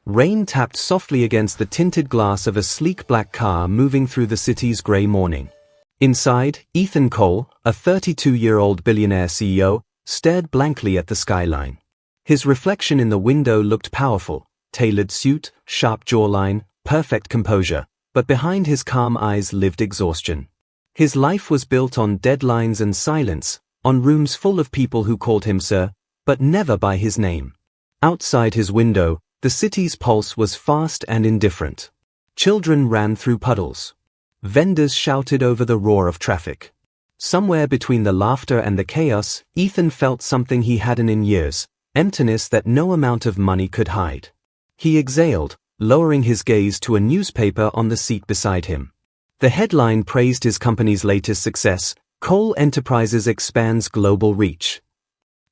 Rain tapped softly against the tinted glass of a sleek black car moving through the city's grey morning. Inside, Ethan Cole, a 32-year-old billionaire CEO, stared blankly at the skyline. His reflection in the window looked powerful, tailored suit, sharp jawline, perfect composure, but behind his calm eyes lived exhaustion. His life was built on deadlines and silence, on rooms full of people who called him sir, but never by his name. Outside his window, the city's pulse was fast and indifferent. Children ran through puddles. Vendors shouted over the roar of traffic. Somewhere between the laughter and the chaos, Ethan felt something he hadn't in years, emptiness that no amount of money could hide. He exhaled, lowering his gaze to a newspaper on the seat beside him. The headline praised his company's latest success: Cole Enterprises expands global reach.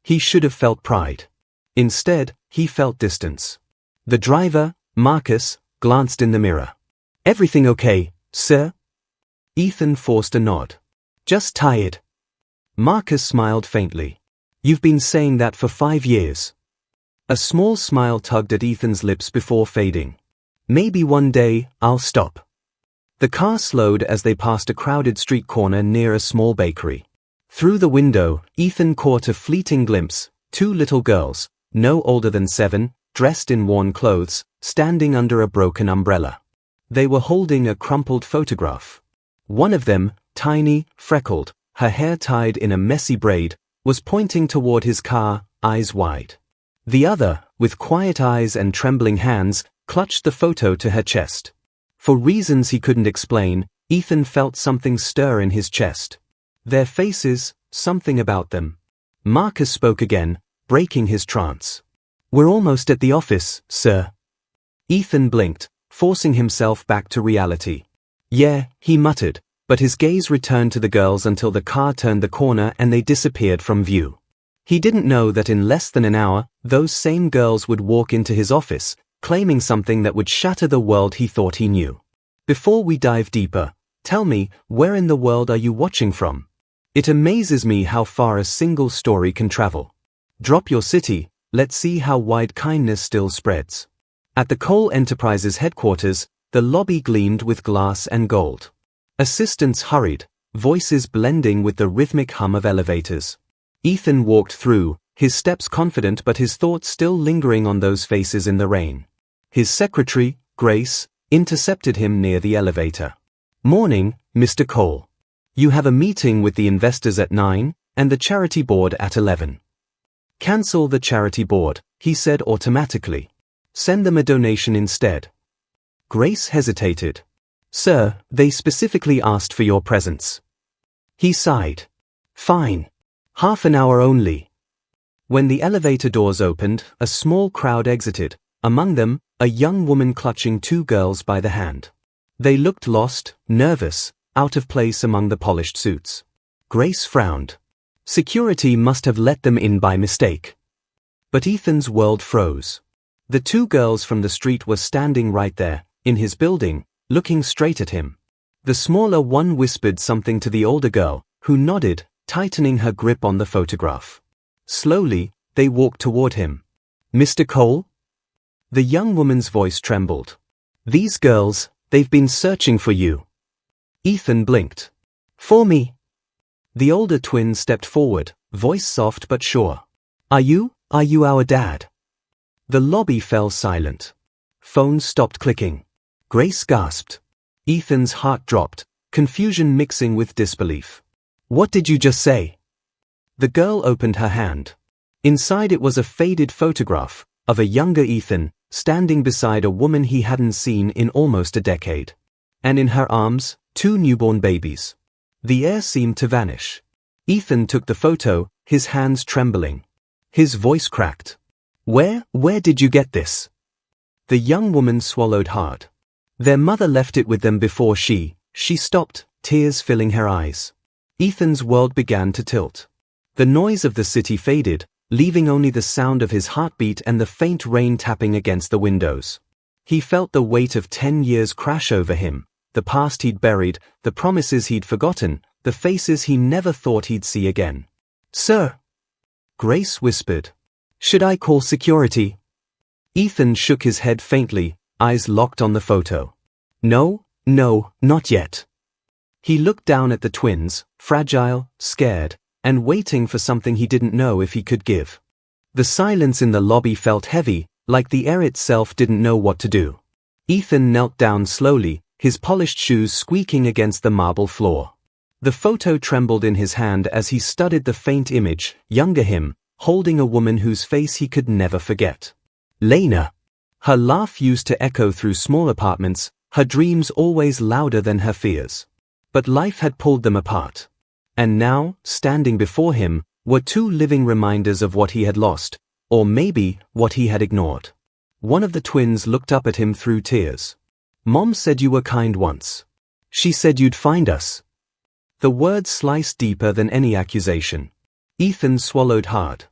He should have felt pride. Instead, he felt distance. The driver, Marcus, glanced in the mirror. "Everything okay, sir?" Ethan forced a nod. "Just tired." Marcus smiled faintly. "You've been saying that for 5 years." A small smile tugged at Ethan's lips before fading. "Maybe one day, I'll stop." The car slowed as they passed a crowded street corner near a small bakery. Through the window, Ethan caught a fleeting glimpse: 2 little girls, no older than 7, dressed in worn clothes, standing under a broken umbrella. They were holding a crumpled photograph. One of them, tiny, freckled, her hair tied in a messy braid, was pointing toward his car, eyes wide. The other, with quiet eyes and trembling hands, clutched the photo to her chest. For reasons he couldn't explain, Ethan felt something stir in his chest. Their faces, something about them. Marcus spoke again, breaking his trance. "We're almost at the office, sir." Ethan blinked, forcing himself back to reality. "Yeah," he muttered, but his gaze returned to the girls until the car turned the corner and they disappeared from view. He didn't know that in less than an hour, those same girls would walk into his office, claiming something that would shatter the world he thought he knew. "Before we dive deeper, tell me, where in the world are you watching from? It amazes me how far a single story can travel. Drop your city, let's see how wide kindness still spreads." At the Cole Enterprises headquarters, the lobby gleamed with glass and gold. Assistants hurried, voices blending with the rhythmic hum of elevators. Ethan walked through, his steps confident but his thoughts still lingering on those faces in the rain. His secretary, Grace, intercepted him near the elevator. "Morning, Mr. Cole. You have a meeting with the investors at 9, and the charity board at 11. Cancel the charity board," he said automatically. "Send them a donation instead." Grace hesitated. "Sir, they specifically asked for your presence." He sighed. "Fine. Half an hour only." When the elevator doors opened, a small crowd exited, among them, a young woman clutching 2 girls by the hand. They looked lost, nervous, out of place among the polished suits. Grace frowned. Security must have let them in by mistake. But Ethan's world froze. The 2 girls from the street were standing right there, in his building, looking straight at him. The smaller one whispered something to the older girl, who nodded, tightening her grip on the photograph. Slowly, they walked toward him. "Mr. Cole?" The young woman's voice trembled. "These girls, they've been searching for you." Ethan blinked. "For me?" The older twin stepped forward, voice soft but sure. Are you our dad?" The lobby fell silent. Phones stopped clicking. Grace gasped. Ethan's heart dropped, confusion mixing with disbelief. "What did you just say?" The girl opened her hand. Inside it was a faded photograph of a younger Ethan, standing beside a woman he hadn't seen in almost a decade. And in her arms, 2 newborn babies. The air seemed to vanish. Ethan took the photo, his hands trembling. His voice cracked. Where did you get this?" The young woman swallowed hard. Their mother left it with them before she stopped, tears filling her eyes. Ethan's world began to tilt. The noise of the city faded, leaving only the sound of his heartbeat and the faint rain tapping against the windows. He felt the weight of 10 years crash over him, the past he'd buried, the promises he'd forgotten, the faces he never thought he'd see again. "Sir," Grace whispered. "Should I call security?" Ethan shook his head faintly, eyes locked on the photo. No, not yet. He looked down at the twins, fragile, scared, and waiting for something he didn't know if he could give. The silence in the lobby felt heavy, like the air itself didn't know what to do. Ethan knelt down slowly, his polished shoes squeaking against the marble floor. The photo trembled in his hand as he studied the faint image, younger him, holding a woman whose face he could never forget. Lena. Her laugh used to echo through small apartments, her dreams always louder than her fears. But life had pulled them apart. And now, standing before him, were two living reminders of what he had lost, or maybe what he had ignored. One of the twins looked up at him through tears. Mom said you were kind once. She said you'd find us. The words sliced deeper than any accusation. Ethan swallowed hard.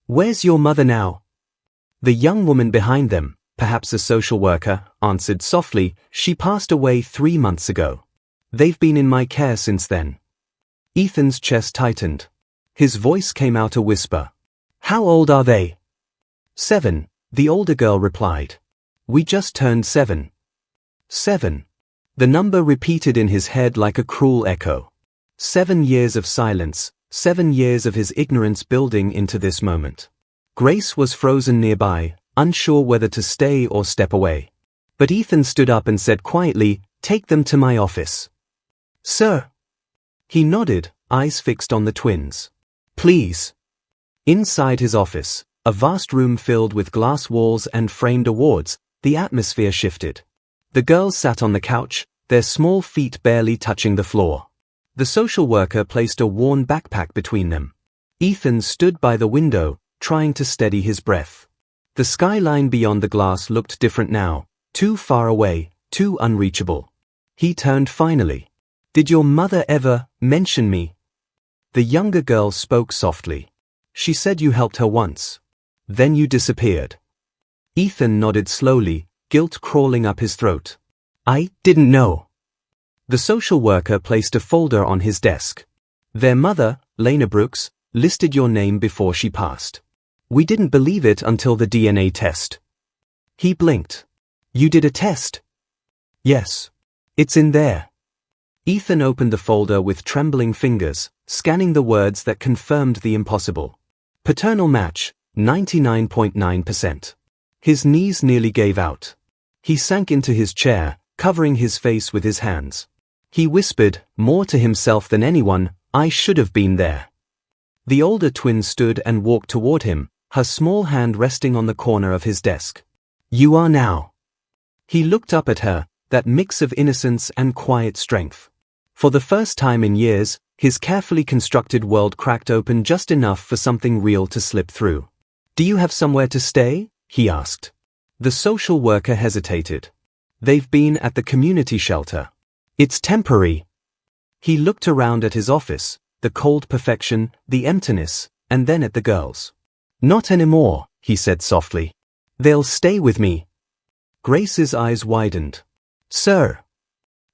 Where's your mother now? The young woman behind them, perhaps a social worker, answered softly, she passed away 3 months ago. They've been in my care since then. Ethan's chest tightened. His voice came out a whisper. How old are they? 7, the older girl replied. We just turned 7. 7. The number repeated in his head like a cruel echo. 7 years of silence, 7 years of his ignorance building into this moment. Grace was frozen nearby, unsure whether to stay or step away. But Ethan stood up and said quietly, take them to my office. Sir. He nodded, eyes fixed on the twins. Please. Inside his office, a vast room filled with glass walls and framed awards, the atmosphere shifted. The girls sat on the couch, their small feet barely touching the floor. The social worker placed a worn backpack between them. Ethan stood by the window, trying to steady his breath. The skyline beyond the glass looked different now, too far away, too unreachable. He turned finally. Did your mother ever mention me? The younger girl spoke softly. She said you helped her once. Then you disappeared. Ethan nodded slowly, guilt crawling up his throat. I didn't know. The social worker placed a folder on his desk. Their mother, Lena Brooks, listed your name before she passed. We didn't believe it until the DNA test. He blinked. You did a test? Yes. It's in there. Ethan opened the folder with trembling fingers, scanning the words that confirmed the impossible. Paternal match, 99.9%. His knees nearly gave out. He sank into his chair, covering his face with his hands. He whispered, more to himself than anyone, I should have been there. The older twin stood and walked toward him, her small hand resting on the corner of his desk. You are now. He looked up at her, that mix of innocence and quiet strength. For the first time in years, his carefully constructed world cracked open just enough for something real to slip through. Do you have somewhere to stay? He asked. The social worker hesitated. They've been at the community shelter. It's temporary. He looked around at his office, the cold perfection, the emptiness, and then at the girls. Not anymore, he said softly. They'll stay with me. Grace's eyes widened. Sir.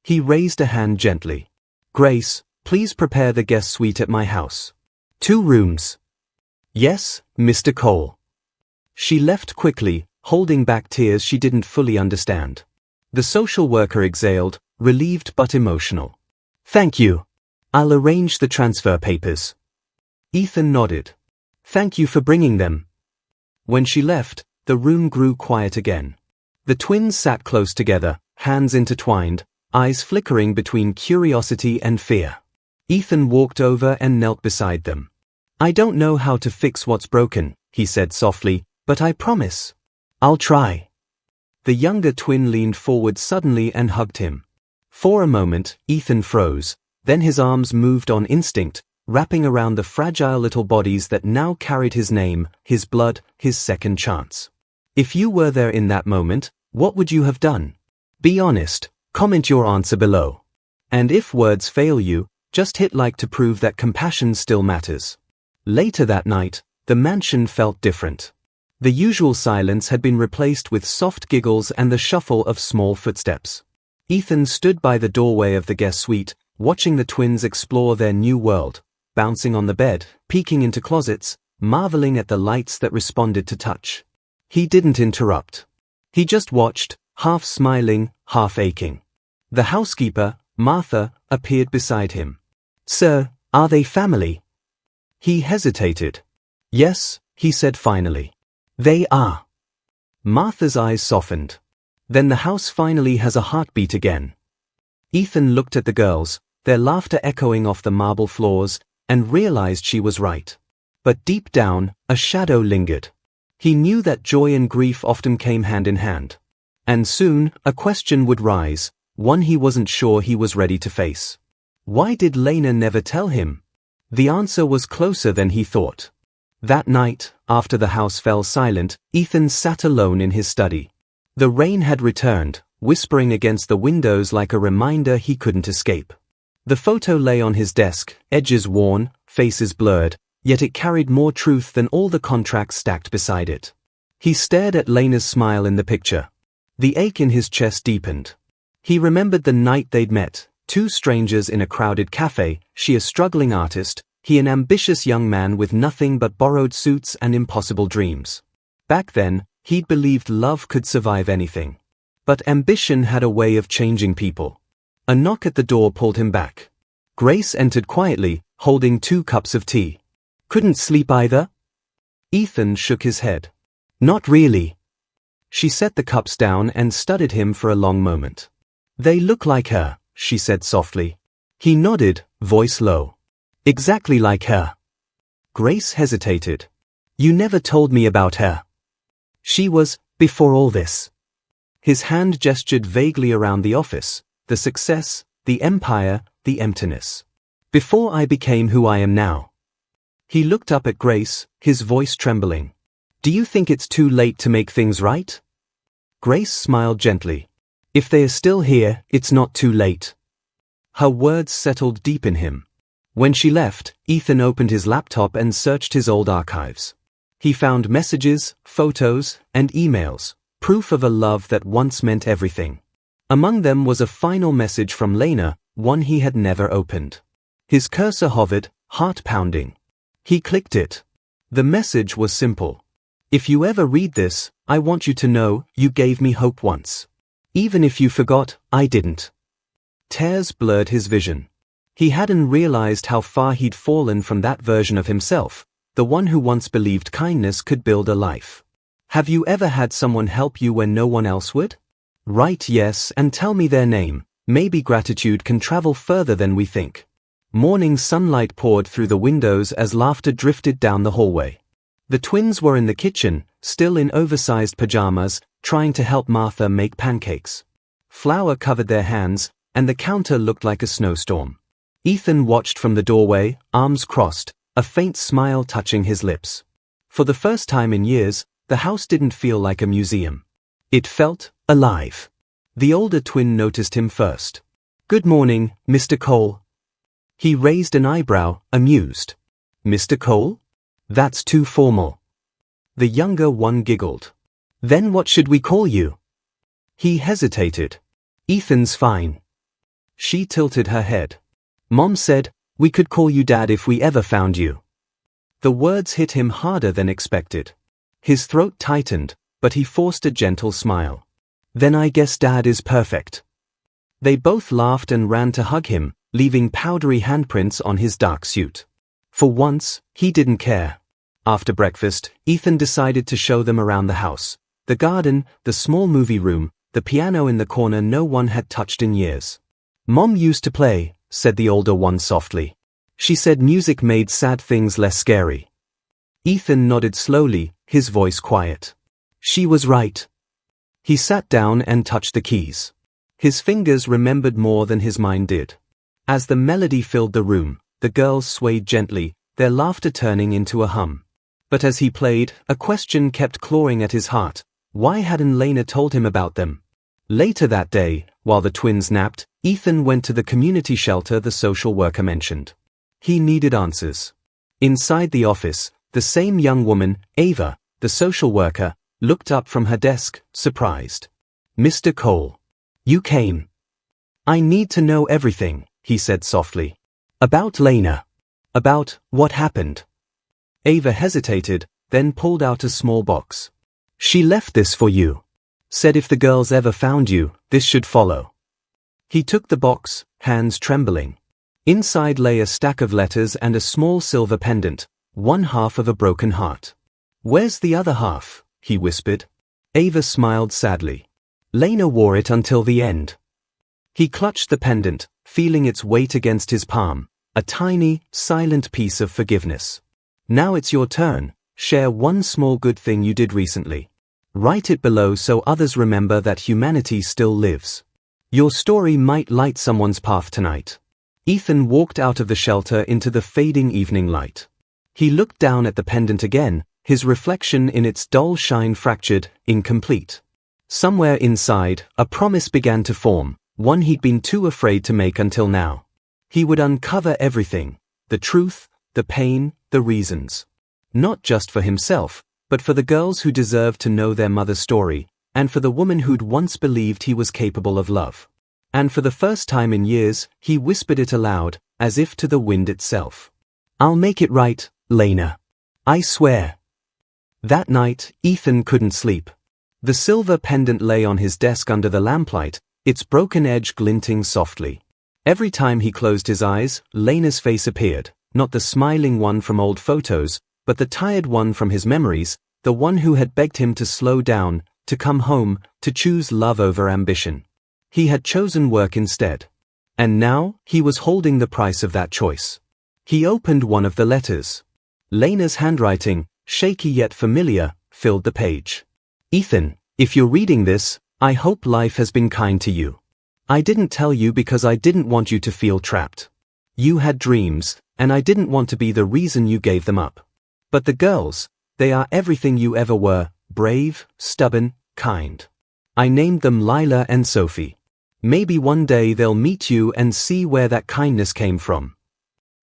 He raised a hand gently. Grace, please prepare the guest suite at my house. 2 rooms. Yes, Mr. Cole. She left quickly, holding back tears she didn't fully understand. The social worker exhaled, relieved but emotional. Thank you. I'll arrange the transfer papers. Ethan nodded. Thank you for bringing them. When she left, the room grew quiet again. The twins sat close together, hands intertwined, eyes flickering between curiosity and fear. Ethan walked over and knelt beside them. I don't know how to fix what's broken, he said softly, but I promise. I'll try. The younger twin leaned forward suddenly and hugged him. For a moment, Ethan froze, then his arms moved on instinct, wrapping around the fragile little bodies that now carried his name, his blood, his second chance. If you were there in that moment, what would you have done? Be honest, comment your answer below. And if words fail you, just hit like to prove that compassion still matters. Later that night, the mansion felt different. The usual silence had been replaced with soft giggles and the shuffle of small footsteps. Ethan stood by the doorway of the guest suite, watching the twins explore their new world, bouncing on the bed, peeking into closets, marveling at the lights that responded to touch. He didn't interrupt. He just watched, half smiling, half aching. The housekeeper, Martha, appeared beside him. "Sir, are they family?" He hesitated. "Yes," he said finally. "They are." Martha's eyes softened. "Then the house finally has a heartbeat again." Ethan looked at the girls, their laughter echoing off the marble floors, and realized she was right. But deep down, a shadow lingered. He knew that joy and grief often came hand in hand. And soon, a question would rise, one he wasn't sure he was ready to face. Why did Lena never tell him? The answer was closer than he thought. That night, after the house fell silent, Ethan sat alone in his study. The rain had returned, whispering against the windows like a reminder he couldn't escape. The photo lay on his desk, edges worn, faces blurred, yet it carried more truth than all the contracts stacked beside it. He stared at Lena's smile in the picture. The ache in his chest deepened. He remembered the night they'd met, two strangers in a crowded cafe, she a struggling artist, he an ambitious young man with nothing but borrowed suits and impossible dreams. Back then, he'd believed love could survive anything. But ambition had a way of changing people. A knock at the door pulled him back. Grace entered quietly, holding 2 cups of tea. "Couldn't sleep either?" Ethan shook his head. "Not really." She set the cups down and studied him for a long moment. "They look like her," she said softly. He nodded, voice low. "Exactly like her." Grace hesitated. "You never told me about her." "She was, before all this." His hand gestured vaguely around the office, the success, the empire, the emptiness. "Before I became who I am now." He looked up at Grace, his voice trembling. "Do you think it's too late to make things right?" Grace smiled gently. "If they are still here, it's not too late." Her words settled deep in him. When she left, Ethan opened his laptop and searched his old archives. He found messages, photos, and emails, proof of a love that once meant everything. Among them was a final message from Lena, one he had never opened. His cursor hovered, heart pounding. He clicked it. The message was simple. "If you ever read this, I want you to know, you gave me hope once. Even if you forgot, I didn't." Tears blurred his vision. He hadn't realized how far he'd fallen from that version of himself, the one who once believed kindness could build a life. Have you ever had someone help you when no one else would? Write yes and tell me their name. Maybe gratitude can travel further than we think. Morning sunlight poured through the windows as laughter drifted down the hallway. The twins were in the kitchen, still in oversized pajamas, trying to help Martha make pancakes. Flour covered their hands, and the counter looked like a snowstorm. Ethan watched from the doorway, arms crossed, a faint smile touching his lips. For the first time in years, the house didn't feel like a museum. It felt alive. The older twin noticed him first. "Good morning, Mr. Cole." He raised an eyebrow, amused. "Mr. Cole? That's too formal." The younger one giggled. "Then what should we call you?" He hesitated. "Ethan's fine." She tilted her head. "Mom said, we could call you Dad if we ever found you." The words hit him harder than expected. His throat tightened, but he forced a gentle smile. "Then I guess Dad is perfect." They both laughed and ran to hug him, leaving powdery handprints on his dark suit. For once, he didn't care. After breakfast, Ethan decided to show them around the house. The garden, the small movie room, the piano in the corner no one had touched in years. "Mom used to play," said the older one softly. "She said music made sad things less scary." Ethan nodded slowly, his voice quiet. "She was right." He sat down and touched the keys. His fingers remembered more than his mind did. As the melody filled the room, the girls swayed gently, their laughter turning into a hum. But as he played, a question kept clawing at his heart. Why hadn't Lena told him about them? Later that day, while the twins napped, Ethan went to the community shelter the social worker mentioned. He needed answers. Inside the office, the same young woman, Ava, the social worker, looked up from her desk, surprised. "Mr. Cole. You came." "I need to know everything," he said softly. "About Lena. About what happened." Ava hesitated, then pulled out a small box. "She left this for you." Said if the girls ever found you, this should follow. He took the box, hands trembling. Inside lay a stack of letters and a small silver pendant, one half of a broken heart. Where's the other half? He whispered. Ava smiled sadly. Lena wore it until the end. He clutched the pendant, feeling its weight against his palm, a tiny, silent piece of forgiveness. Now it's your turn. Share one small good thing you did recently. Write it below so others remember that humanity still lives. Your story might light someone's path tonight. Ethan walked out of the shelter into the fading evening light. He looked down at the pendant again, his reflection in its dull shine fractured, incomplete. Somewhere inside, a promise began to form, one he'd been too afraid to make until now. He would uncover everything, the truth, the pain, the reasons. Not just for himself, but for the girls who deserved to know their mother's story, and for the woman who'd once believed he was capable of love. And for the first time in years, he whispered it aloud, as if to the wind itself. I'll make it right, Lena. I swear. That night, Ethan couldn't sleep. The silver pendant lay on his desk under the lamplight, its broken edge glinting softly. Every time he closed his eyes, Lena's face appeared, not the smiling one from old photos, but the tired one from his memories, the one who had begged him to slow down, to come home, to choose love over ambition. He had chosen work instead. And now, he was holding the price of that choice. He opened one of the letters. Lena's handwriting, shaky yet familiar, filled the page. Ethan, if you're reading this, I hope life has been kind to you. I didn't tell you because I didn't want you to feel trapped. You had dreams, and I didn't want to be the reason you gave them up. But the girls, they are everything you ever were, brave, stubborn, kind. I named them Lila and Sophie. Maybe one day they'll meet you and see where that kindness came from.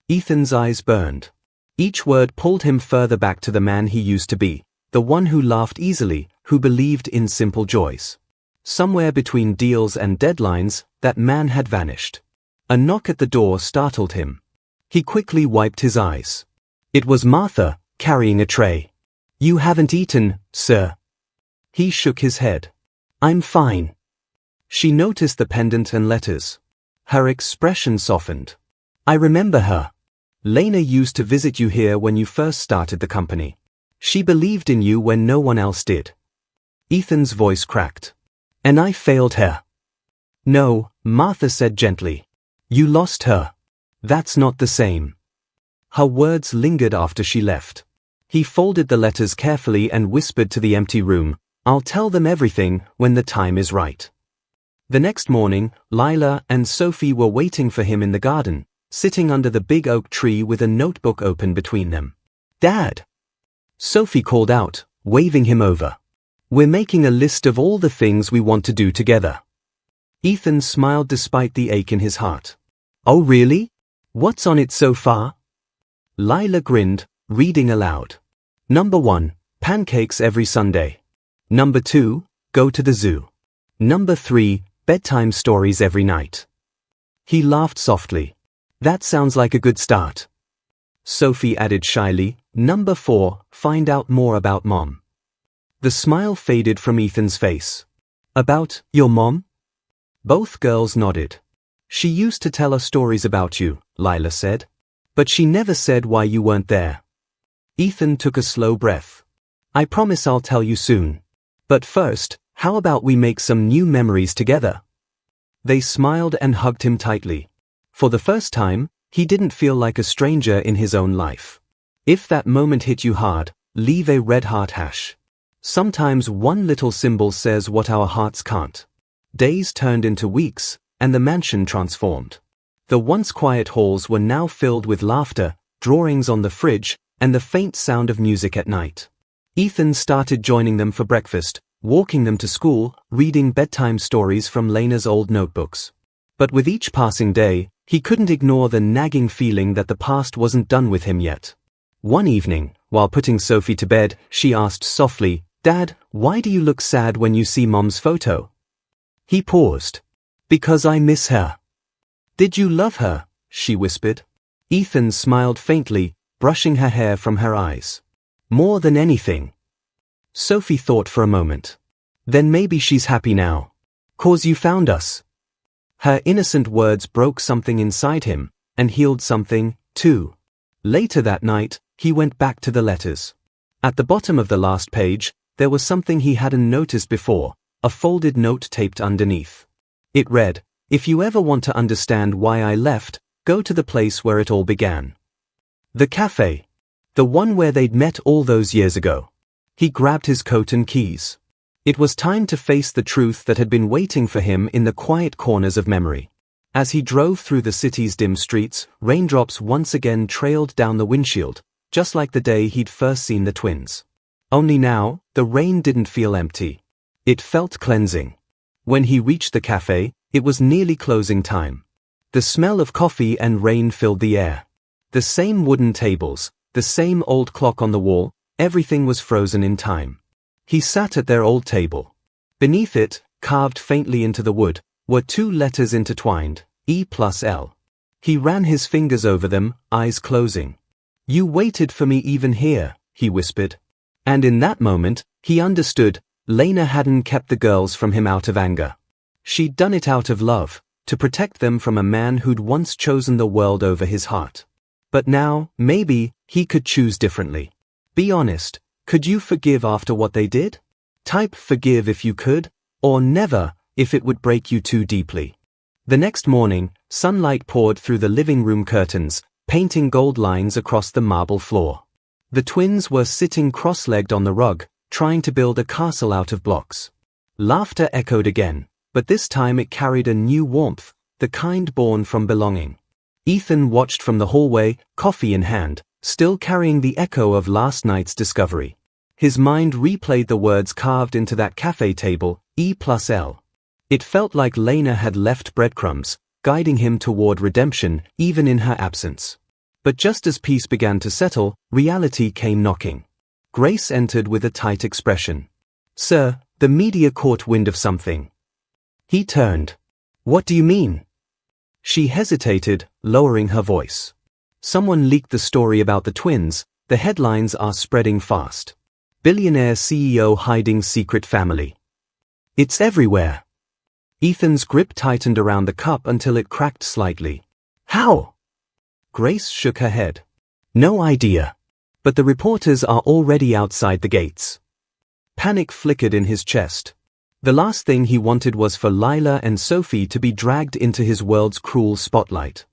Ethan's eyes burned. Each word pulled him further back to the man he used to be, the one who laughed easily, who believed in simple joys. Somewhere between deals and deadlines, that man had vanished. A knock at the door startled him. He quickly wiped his eyes. It was Martha, carrying a tray. You haven't eaten, sir. He shook his head. I'm fine. She noticed the pendant and letters. Her expression softened. I remember her. Lena used to visit you here when you first started the company. She believed in you when no one else did. Ethan's voice cracked. And I failed her. No, Martha said gently. You lost her. That's not the same. Her words lingered after she left. He folded the letters carefully and whispered to the empty room, I'll tell them everything when the time is right. The next morning, Lila and Sophie were waiting for him in the garden, sitting under the big oak tree with a notebook open between them. Dad! Sophie called out, waving him over. We're making a list of all the things we want to do together. Ethan smiled despite the ache in his heart. Oh really? What's on it so far? Lila grinned, reading aloud. Number 1, pancakes every Sunday. Number 2, go to the zoo. Number 3, bedtime stories every night. He laughed softly. That sounds like a good start. Sophie added shyly, Number 4, find out more about Mom. The smile faded from Ethan's face. About your mom? Both girls nodded. She used to tell us stories about you, Lila said. But she never said why you weren't there. Ethan took a slow breath. I promise I'll tell you soon. But first, how about we make some new memories together? They smiled and hugged him tightly. For the first time, he didn't feel like a stranger in his own life. If that moment hit you hard, leave a red heart hash. Sometimes one little symbol says what our hearts can't. Days turned into weeks, and the mansion transformed. The once quiet halls were now filled with laughter, drawings on the fridge, and the faint sound of music at night. Ethan started joining them for breakfast, walking them to school, reading bedtime stories from Lena's old notebooks. But with each passing day, he couldn't ignore the nagging feeling that the past wasn't done with him yet. One evening, while putting Sophie to bed, she asked softly, Dad, why do you look sad when you see Mom's photo? He paused. Because I miss her. Did you love her? She whispered. Ethan smiled faintly, brushing her hair from her eyes. More than anything. Sophie thought for a moment. Then maybe she's happy now. 'Cause you found us. Her innocent words broke something inside him, and healed something, too. Later that night, he went back to the letters. At the bottom of the last page, there was something he hadn't noticed before, a folded note taped underneath. It read, "If you ever want to understand why I left, go to the place where it all began." The cafe. The one where they'd met all those years ago. He grabbed his coat and keys. It was time to face the truth that had been waiting for him in the quiet corners of memory. As he drove through the city's dim streets, raindrops once again trailed down the windshield, just like the day he'd first seen the twins. Only now, the rain didn't feel empty. It felt cleansing. When he reached the cafe, it was nearly closing time. The smell of coffee and rain filled the air. The same wooden tables, the same old clock on the wall, everything was frozen in time. He sat at their old table. Beneath it, carved faintly into the wood, were two letters intertwined, E+L. He ran his fingers over them, eyes closing. "You waited for me even here," he whispered. And in that moment, he understood, Lena hadn't kept the girls from him out of anger. She'd done it out of love, to protect them from a man who'd once chosen the world over his heart. But now, maybe, he could choose differently. Be honest, could you forgive after what they did? Type forgive if you could, or never, if it would break you too deeply. The next morning, sunlight poured through the living room curtains, painting gold lines across the marble floor. The twins were sitting cross-legged on the rug, trying to build a castle out of blocks. Laughter echoed again, but this time it carried a new warmth, the kind born from belonging. Ethan watched from the hallway, coffee in hand, still carrying the echo of last night's discovery. His mind replayed the words carved into that cafe table, E+L. It felt like Lena had left breadcrumbs, guiding him toward redemption, even in her absence. But just as peace began to settle, reality came knocking. Grace entered with a tight expression. "Sir, the media caught wind of something." He turned. "What do you mean?" She hesitated, lowering her voice. "Someone leaked the story about the twins. The headlines are spreading fast. Billionaire CEO hiding secret family. It's everywhere." Ethan's grip tightened around the cup until it cracked slightly. "How?" Grace shook her head. "No idea. But the reporters are already outside the gates." Panic flickered in his chest. The last thing he wanted was for Lila and Sophie to be dragged into his world's cruel spotlight.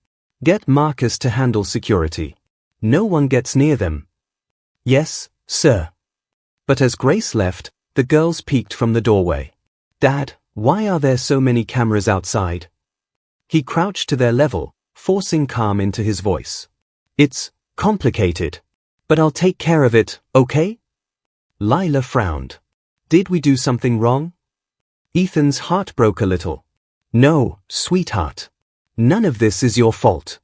"Get Marcus to handle security. No one gets near them." "Yes, sir." But as Grace left, the girls peeked from the doorway. "Dad, why are there so many cameras outside?" He crouched to their level, forcing calm into his voice. "It's complicated. But I'll take care of it, okay?" Lila frowned. "Did we do something wrong?" Ethan's heart broke a little. "No, sweetheart. None of this is your fault."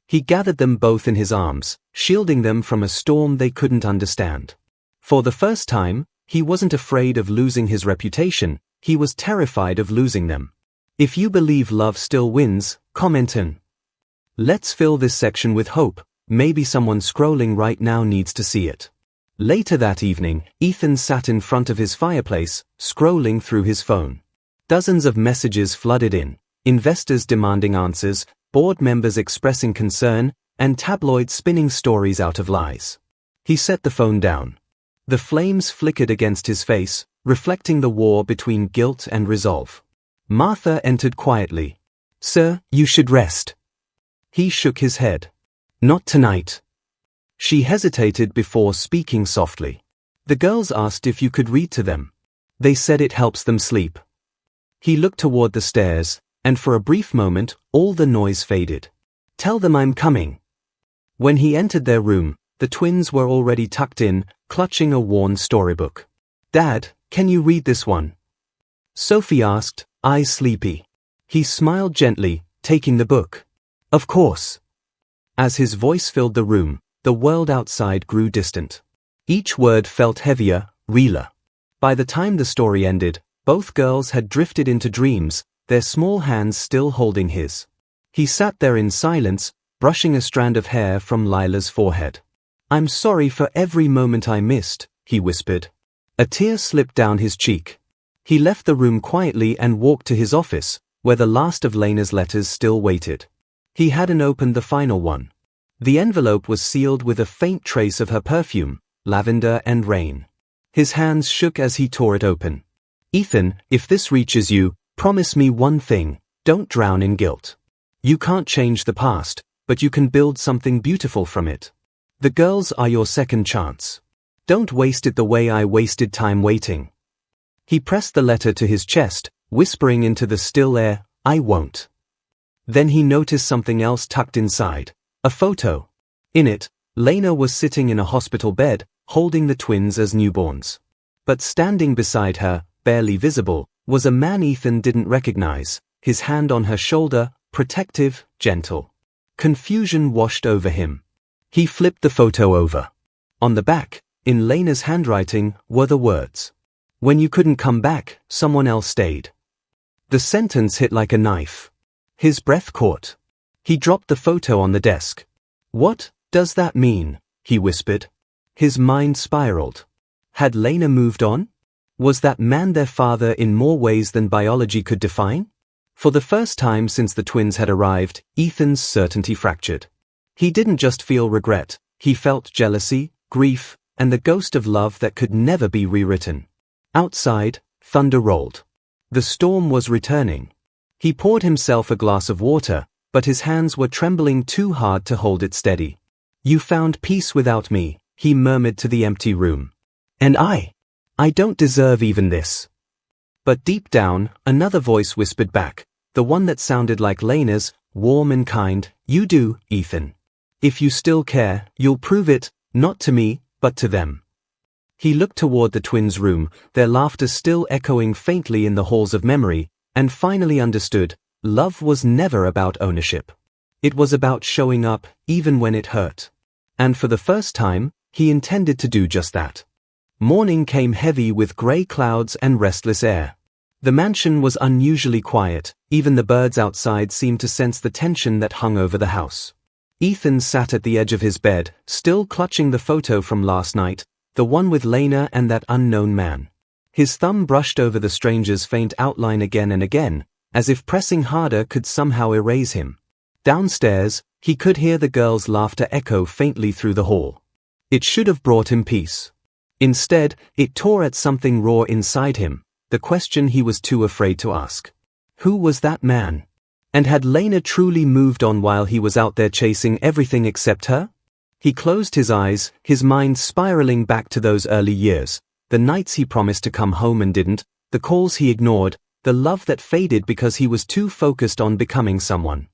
He gathered them both in his arms, shielding them from a storm they couldn't understand. For the first time, he wasn't afraid of losing his reputation, he was terrified of losing them. If you believe love still wins, comment in. Let's fill this section with hope, maybe someone scrolling right now needs to see it. Later that evening, Ethan sat in front of his fireplace, scrolling through his phone. Dozens of messages flooded in, investors demanding answers, board members expressing concern, and tabloids spinning stories out of lies. He set the phone down. The flames flickered against his face, reflecting the war between guilt and resolve. Martha entered quietly. "Sir, you should rest." He shook his head. "Not tonight." She hesitated before speaking softly. "The girls asked if you could read to them. They said it helps them sleep." He looked toward the stairs, and for a brief moment, all the noise faded. "Tell them I'm coming." When he entered their room, the twins were already tucked in, clutching a worn storybook. "Dad, can you read this one?" Sophie asked, eyes sleepy. He smiled gently, taking the book. "Of course." As his voice filled the room, the world outside grew distant. Each word felt heavier, realer. By the time the story ended, both girls had drifted into dreams, their small hands still holding his. He sat there in silence, brushing a strand of hair from Lila's forehead. "I'm sorry for every moment I missed," he whispered. A tear slipped down his cheek. He left the room quietly and walked to his office, where the last of Lena's letters still waited. He hadn't opened the final one. The envelope was sealed with a faint trace of her perfume, lavender and rain. His hands shook as he tore it open. "Ethan, if this reaches you, promise me one thing: don't drown in guilt. You can't change the past, but you can build something beautiful from it. The girls are your second chance. Don't waste it the way I wasted time waiting." He pressed the letter to his chest, whispering into the still air, "I won't." Then he noticed something else tucked inside. A photo. In it, Lena was sitting in a hospital bed, holding the twins as newborns. But standing beside her, barely visible, was a man Ethan didn't recognize, his hand on her shoulder, protective, gentle. Confusion washed over him. He flipped the photo over. On the back, in Lena's handwriting, were the words, "When you couldn't come back, someone else stayed." The sentence hit like a knife. His breath caught. He dropped the photo on the desk. "What does that mean?" he whispered. His mind spiraled. Had Lena moved on? Was that man their father in more ways than biology could define? For the first time since the twins had arrived, Ethan's certainty fractured. He didn't just feel regret, he felt jealousy, grief, and the ghost of love that could never be rewritten. Outside, thunder rolled. The storm was returning. He poured himself a glass of water, but his hands were trembling too hard to hold it steady. "You found peace without me," he murmured to the empty room. "And I don't deserve even this." But deep down, another voice whispered back, the one that sounded like Lena's, warm and kind, "You do, Ethan. If you still care, you'll prove it, not to me, but to them." He looked toward the twins' room, their laughter still echoing faintly in the halls of memory, and finally understood, love was never about ownership. It was about showing up, even when it hurt. And for the first time, he intended to do just that. Morning came heavy with gray clouds and restless air. The mansion was unusually quiet, even the birds outside seemed to sense the tension that hung over the house. Ethan sat at the edge of his bed, still clutching the photo from last night, the one with Lena and that unknown man. His thumb brushed over the stranger's faint outline again and again, as if pressing harder could somehow erase him. Downstairs, he could hear the girls' laughter echo faintly through the hall. It should have brought him peace. Instead, it tore at something raw inside him, the question he was too afraid to ask. Who was that man? And had Lena truly moved on while he was out there chasing everything except her? He closed his eyes, his mind spiraling back to those early years, the nights he promised to come home and didn't, the calls he ignored, the love that faded because he was too focused on becoming someone.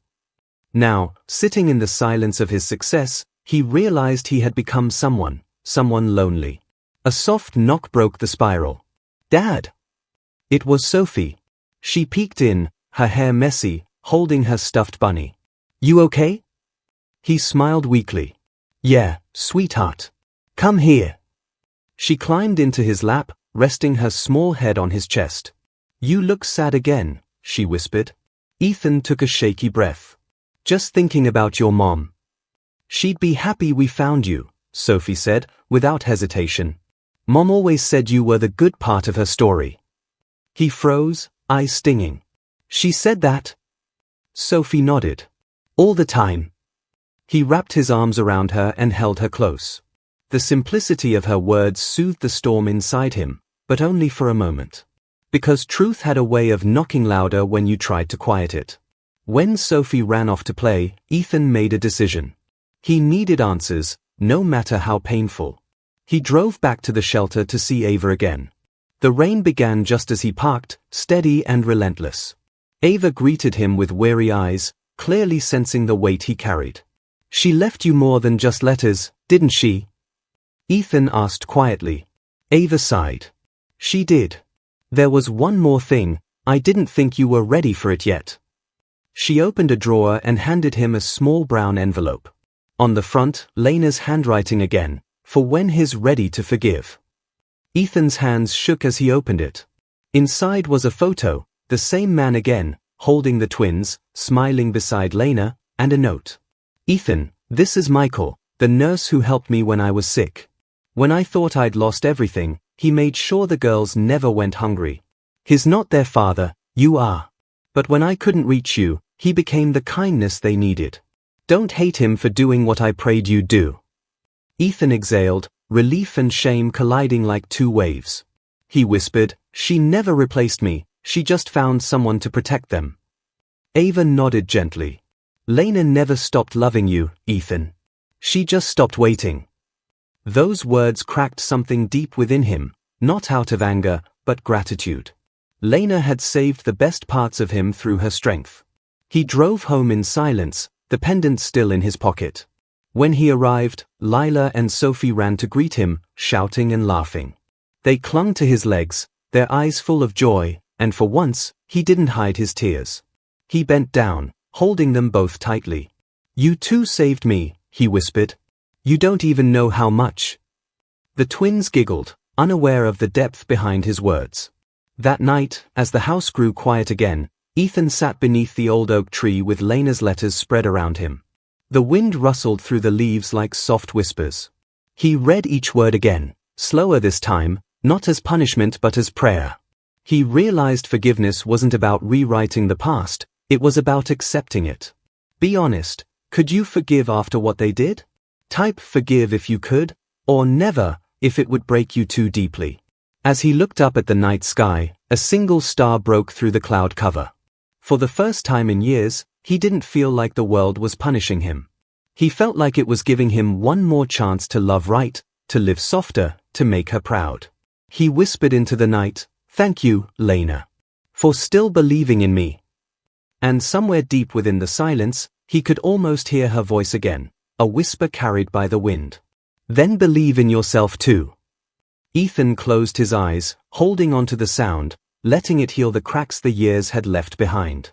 Now, sitting in the silence of his success, he realized he had become someone lonely. A soft knock broke the spiral. "Dad!" It was Sophie. She peeked in, her hair messy, holding her stuffed bunny. "You okay?" He smiled weakly. "Yeah, sweetheart. Come here." She climbed into his lap, resting her small head on his chest. "You look sad again," she whispered. Ethan took a shaky breath. "Just thinking about your mom." "She'd be happy we found you," Sophie said, without hesitation. "Mom always said you were the good part of her story." He froze, eyes stinging. "She said that?" Sophie nodded. "All the time." He wrapped his arms around her and held her close. The simplicity of her words soothed the storm inside him, but only for a moment. Because truth had a way of knocking louder when you tried to quiet it. When Sophie ran off to play, Ethan made a decision. He needed answers, no matter how painful. He drove back to the shelter to see Ava again. The rain began just as he parked, steady and relentless. Ava greeted him with weary eyes, clearly sensing the weight he carried. "She left you more than just letters, didn't she?" Ethan asked quietly. Ava sighed. "She did. There was one more thing, I didn't think you were ready for it yet." She opened a drawer and handed him a small brown envelope. On the front, Lena's handwriting again, "For when he's ready to forgive." Ethan's hands shook as he opened it. Inside was a photo, the same man again, holding the twins, smiling beside Lena, and a note. "Ethan, this is Michael, the nurse who helped me when I was sick. When I thought I'd lost everything, he made sure the girls never went hungry. He's not their father, you are. But when I couldn't reach you, he became the kindness they needed. Don't hate him for doing what I prayed you'd do. Ethan exhaled, relief and shame colliding like two waves. He whispered, she never replaced me, she just found someone to protect them. Ava nodded gently. Lena never stopped loving you, Ethan. She just stopped waiting. Those words cracked something deep within him, not out of anger, but gratitude. Lena had saved the best parts of him through her strength. He drove home in silence, the pendant still in his pocket. When he arrived, Lila and Sophie ran to greet him, shouting and laughing. They clung to his legs, their eyes full of joy, and for once, he didn't hide his tears. He bent down, holding them both tightly. You two saved me, he whispered. You don't even know how much. The twins giggled, unaware of the depth behind his words. That night, as the house grew quiet again, Ethan sat beneath the old oak tree with Lena's letters spread around him. The wind rustled through the leaves like soft whispers. He read each word again, slower this time, not as punishment but as prayer. He realized forgiveness wasn't about rewriting the past, it was about accepting it. Be honest, could you forgive after what they did? Type forgive if you could, or never, if it would break you too deeply. As he looked up at the night sky, a single star broke through the cloud cover. For the first time in years, he didn't feel like the world was punishing him. He felt like it was giving him one more chance to love right, to live softer, to make her proud. He whispered into the night, thank you, Lena, for still believing in me. And somewhere deep within the silence, he could almost hear her voice again, a whisper carried by the wind. Then believe in yourself too. Ethan closed his eyes, holding onto the sound, letting it heal the cracks the years had left behind.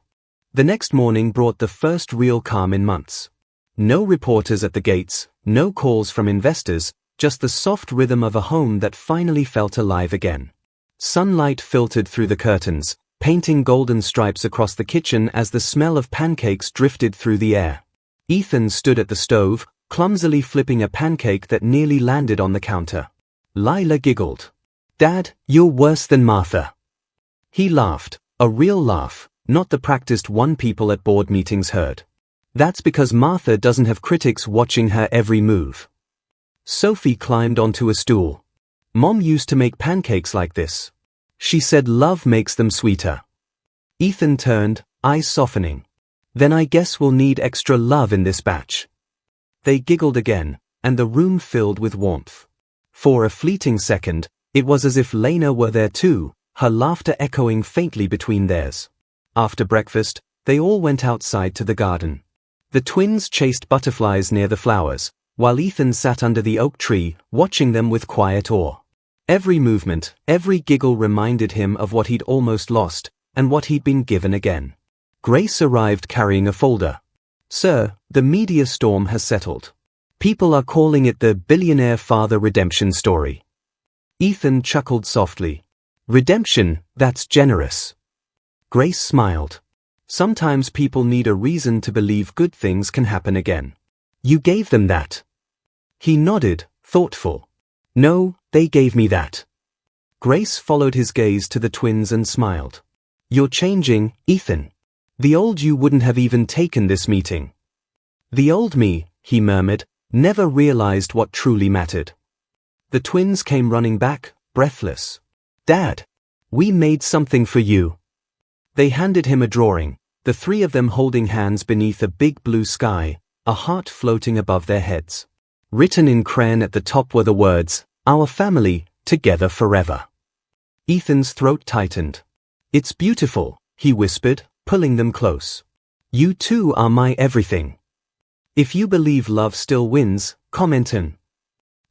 The next morning brought the first real calm in months. No reporters at the gates, no calls from investors, just the soft rhythm of a home that finally felt alive again. Sunlight filtered through the curtains, painting golden stripes across the kitchen as the smell of pancakes drifted through the air. Ethan stood at the stove, clumsily flipping a pancake that nearly landed on the counter. Lila giggled. Dad, you're worse than Martha. He laughed, a real laugh, not the practiced one people at board meetings heard. That's because Martha doesn't have critics watching her every move. Sophie climbed onto a stool. Mom used to make pancakes like this. She said love makes them sweeter. Ethan turned, eyes softening. Then I guess we'll need extra love in this batch. They giggled again, and the room filled with warmth. For a fleeting second, it was as if Lena were there too, her laughter echoing faintly between theirs. After breakfast, they all went outside to the garden. The twins chased butterflies near the flowers, while Ethan sat under the oak tree, watching them with quiet awe. Every movement, every giggle reminded him of what he'd almost lost, and what he'd been given again. Grace arrived carrying a folder. Sir, the media storm has settled. People are calling it the Billionaire father redemption story. Ethan chuckled softly. Redemption, that's generous. Grace smiled. Sometimes people need a reason to believe good things can happen again. You gave them that. He nodded, thoughtful. No, they gave me that. Grace followed his gaze to the twins and smiled. You're changing, Ethan. The old you wouldn't have even taken this meeting. The old me, he murmured, never realized what truly mattered. The twins came running back, breathless. Dad, we made something for you. They handed him a drawing, the three of them holding hands beneath a big blue sky, a heart floating above their heads. Written in crayon at the top were the words, Our family, together forever. Ethan's throat tightened. It's beautiful, he whispered, pulling them close. You two are my everything. If you believe love still wins, comment in.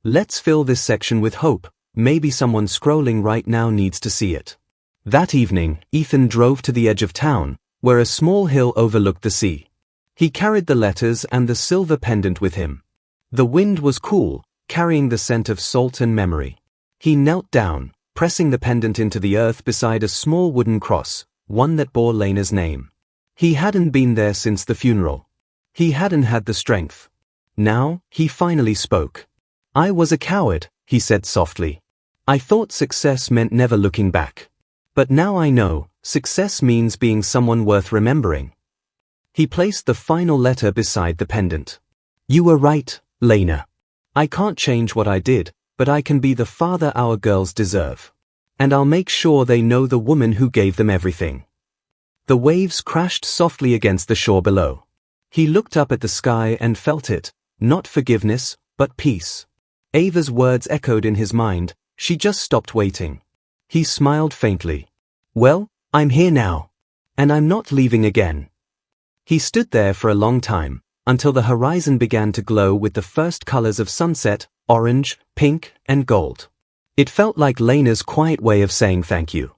Let's fill this section with hope, maybe someone scrolling right now needs to see it. That evening, Ethan drove to the edge of town, where a small hill overlooked the sea. He carried the letters and the silver pendant with him. The wind was cool, carrying the scent of salt and memory. He knelt down, pressing the pendant into the earth beside a small wooden cross, one that bore Lena's name. He hadn't been there since the funeral. He hadn't had the strength. Now, he finally spoke. I was a coward, he said softly. I thought success meant never looking back. But now I know, success means being someone worth remembering. He placed the final letter beside the pendant. You were right, Lena. I can't change what I did, but I can be the father our girls deserve. And I'll make sure they know the woman who gave them everything. The waves crashed softly against the shore below. He looked up at the sky and felt it, not forgiveness, but peace. Ava's words echoed in his mind, she just stopped waiting. He smiled faintly. Well, I'm here now. And I'm not leaving again. He stood there for a long time, until the horizon began to glow with the first colors of sunset, orange, pink, and gold. It felt like Lena's quiet way of saying thank you.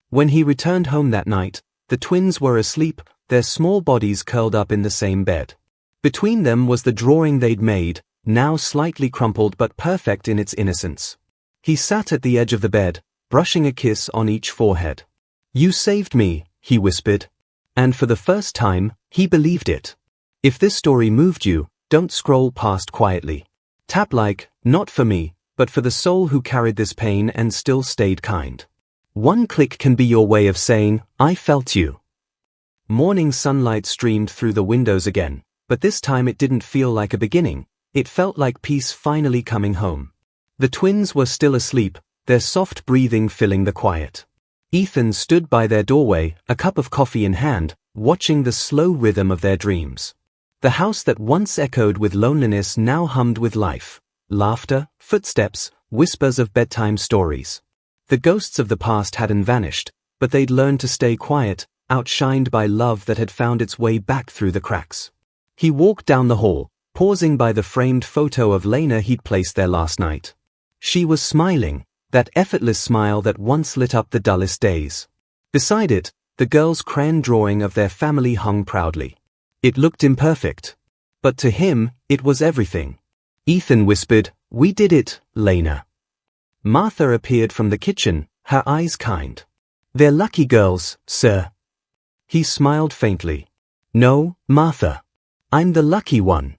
When he returned home that night, the twins were asleep, their small bodies curled up in the same bed. Between them was the drawing they'd made, now slightly crumpled but perfect in its innocence. He sat at the edge of the bed, brushing a kiss on each forehead. You saved me, he whispered. And for the first time, he believed it. If this story moved you, don't scroll past quietly. Tap like, not for me, but for the soul who carried this pain and still stayed kind. One click can be your way of saying, I felt you. Morning sunlight streamed through the windows again, but this time it didn't feel like a beginning. It felt like peace finally coming home. The twins were still asleep, their soft breathing filling the quiet. Ethan stood by their doorway, a cup of coffee in hand, watching the slow rhythm of their dreams. The house that once echoed with loneliness now hummed with life. Laughter, footsteps, whispers of bedtime stories. The ghosts of the past hadn't vanished, but they'd learned to stay quiet, outshined by love that had found its way back through the cracks. He walked down the hall, pausing by the framed photo of Lena he'd placed there last night. She was smiling, that effortless smile that once lit up the dullest days. Beside it, the girls' crayon drawing of their family hung proudly. It looked imperfect. But to him, it was everything. Ethan whispered, We did it, Lena. Martha appeared from the kitchen, her eyes kind. They're lucky girls, sir. He smiled faintly. No, Martha. I'm the lucky one.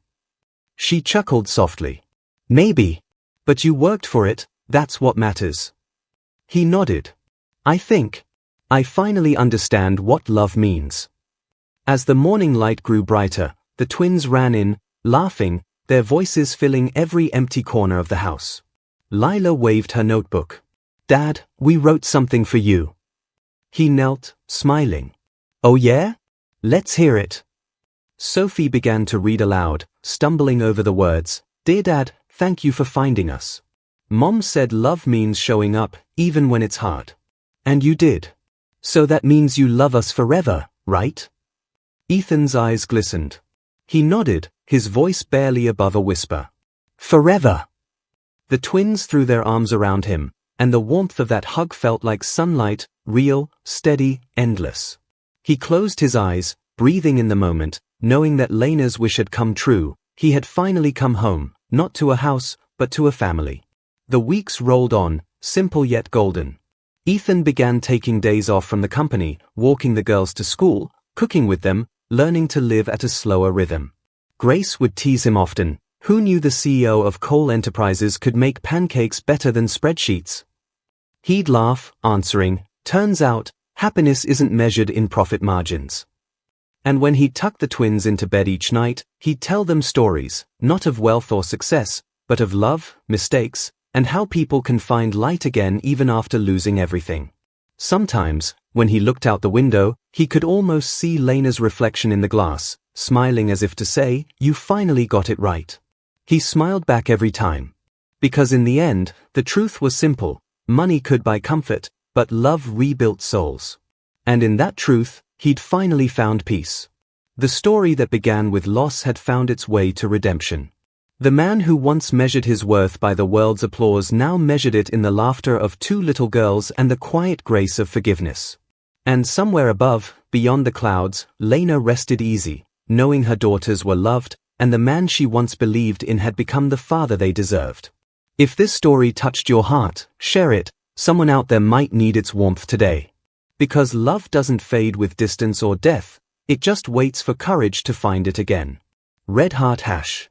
She chuckled softly. Maybe. But you worked for it, that's what matters. He nodded. I think. I finally understand what love means. As the morning light grew brighter, the twins ran in, laughing, their voices filling every empty corner of the house. Lila waved her notebook. Dad, we wrote something for you. He knelt, smiling. Oh yeah? Let's hear it. Sophie began to read aloud, stumbling over the words. Dear Dad, thank you for finding us. Mom said love means showing up, even when it's hard. And you did. So that means you love us forever, right? Ethan's eyes glistened. He nodded, his voice barely above a whisper. Forever. The twins threw their arms around him, and the warmth of that hug felt like sunlight, real, steady, endless. He closed his eyes, breathing in the moment, knowing that Lena's wish had come true. He had finally come home, not to a house, but to a family. The weeks rolled on, simple yet golden. Ethan began taking days off from the company, walking the girls to school, cooking with them, learning to live at a slower rhythm. Grace would tease him often. Who knew the CEO of Coal Enterprises could make pancakes better than spreadsheets? He'd laugh, answering, turns out, happiness isn't measured in profit margins. And when he'd tuck the twins into bed each night, he'd tell them stories, not of wealth or success, but of love, mistakes, and how people can find light again even after losing everything. Sometimes, when he looked out the window, he could almost see Lena's reflection in the glass, smiling as if to say, You finally got it right. He smiled back every time. Because in the end, the truth was simple. Money could buy comfort, but love rebuilt souls. And in that truth, he'd finally found peace. The story that began with loss had found its way to redemption. The man who once measured his worth by the world's applause now measured it in the laughter of two little girls and the quiet grace of forgiveness. And somewhere above, beyond the clouds, Lena rested easy, knowing her daughters were loved, and the man she once believed in had become the father they deserved. If this story touched your heart, share it. Someone out there might need its warmth today. Because love doesn't fade with distance or death, it just waits for courage to find it again. Red Heart Hash.